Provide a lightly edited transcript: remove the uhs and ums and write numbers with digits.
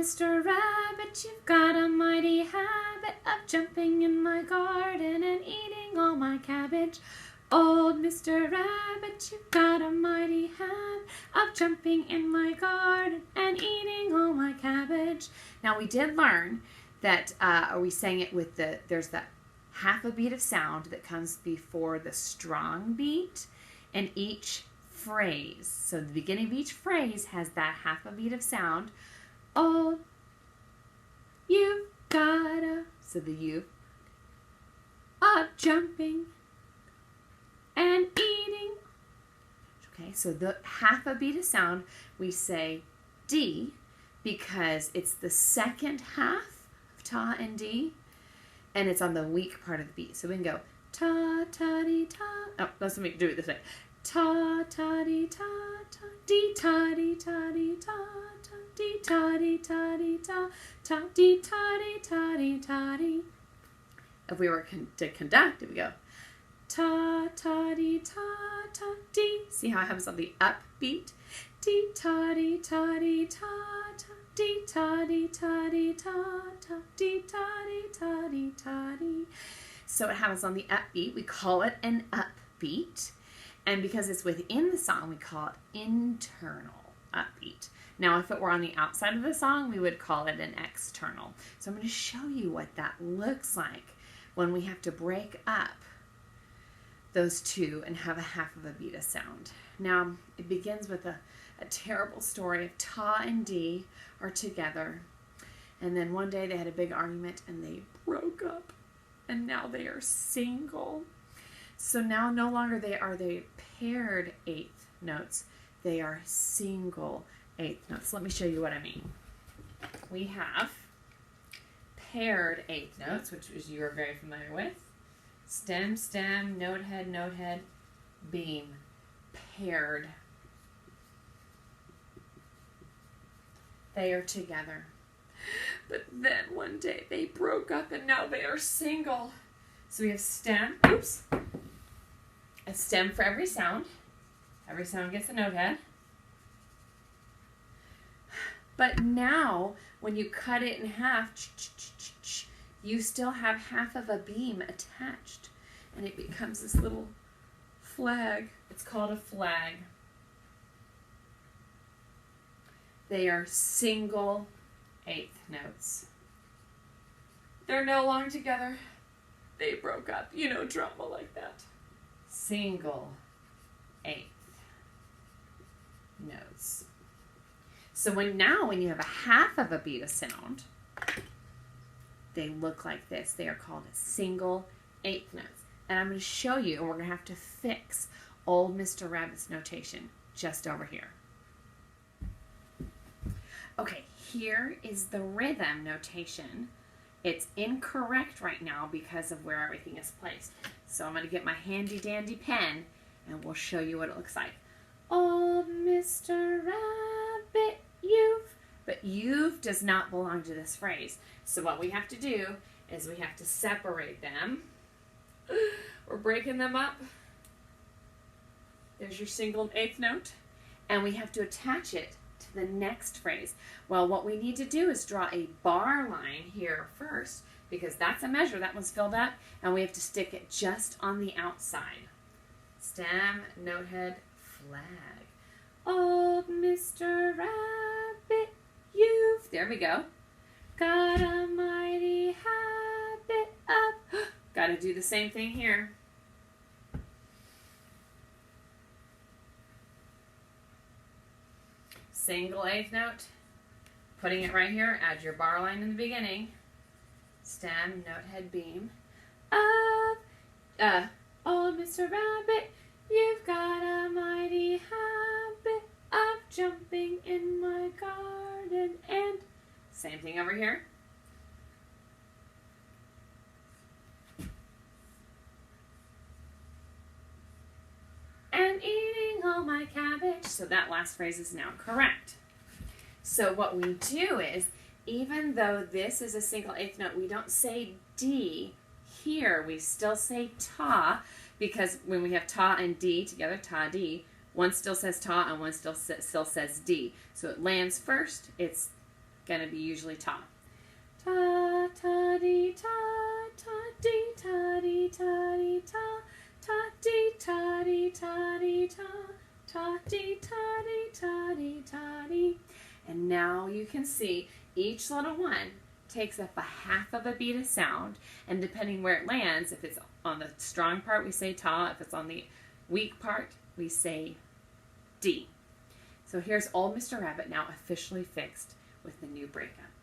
Mr. Rabbit, you've got a mighty habit of jumping in my garden and eating all my cabbage. Old Mr. Rabbit, you've got a mighty habit of jumping in my garden and eating all my cabbage. Now we did learn that, we sang it with there's that half a beat of sound that comes before the strong beat and each phrase. So the beginning of each phrase has that half a beat of sound. Oh, you've gotta, so the you, jumping and eating. Okay, so the half a beat of sound, we say D because it's the second half of ta and D, and it's on the weak part of the beat. So we can go ta ta dee ta. Oh, let's make do it this way. Ta ta dee ta ta dee ta dee ta dee ta ta dee ta dee ta dee ta ta dee ta dee ta dee ta dee. If we were to conduct, it would go ta ta dee ta ta dee. See how it happens on the upbeat? Dee ta dee ta dee ta ta dee ta dee ta dee ta ta dee ta dee ta dee ta dee. So it happens on the upbeat. We call it an upbeat, and because it's within the song, we call it internal upbeat. Now, if it were on the outside of the song, we would call it an external. So I'm going to show you what that looks like when we have to break up those two and have a half of a beat of sound. Now, it begins with a terrible story of Ta and D are together, and then one day they had a big argument and they broke up, and now they are single. So now no longer are they paired eighth notes, they are single eighth notes. Let me show you what I mean. We have paired eighth notes, which you are very familiar with. Stem, stem, note head, beam. Paired. They are together. But then one day they broke up and now they are single. So we have stem, a stem for every sound. Every sound gets a note head. But now, when you cut it in half, you still have half of a beam attached, and it becomes this little flag. It's called a flag. They are single eighth notes. They're no longer together. They broke up. You know, drama like that. Single eighth notes. So when you have a half of a beat of sound, they look like this. They are called single eighth notes. And I'm going to show you, and we're going to have to fix old Mr. Rabbit's notation just over here. Okay, here is the rhythm notation. It's incorrect right now because of where everything is placed. So I'm going to get my handy dandy pen and we'll show you what it looks like. Old Mr. Rabbit, but you've does not belong to this phrase. So what we have to do is we have to separate them. We're breaking them up. There's your single eighth note. And we have to attach it to the next phrase. Well, what we need to do is draw a bar line here first, because that's a measure. That one's filled up, and we have to stick it just on the outside. Stem, note head, flag. Old Mr. Rabbit, you've, there we go, got a mighty habit of, got to do the same thing here. Single eighth note, putting it right here, add your bar line in the beginning. Stem, note head, beam. Old Mr. Rabbit, you've got a mighty habit of jumping in my garden. And same thing over here. And eating all my cabbage. So that last phrase is now correct. So what we do is, even though this is a single eighth note, we don't say D here. We still say ta, because when we have ta and D together, ta, D, one still says ta and one still says D. So it lands first. It's going to be usually ta. Ta, ta, dee, ta, ta, dee, ta, dee, ta, dee, ta, ta, dee, ta, dee, ta, dee, ta, ta, dee, ta, dee, ta, dee, ta, dee. And now you can see each little one takes up a half of a beat of sound, and depending where it lands, if it's on the strong part, we say ta. If it's on the weak part, we say D. So here's Old Mr. Rabbit now officially fixed with the new breakup.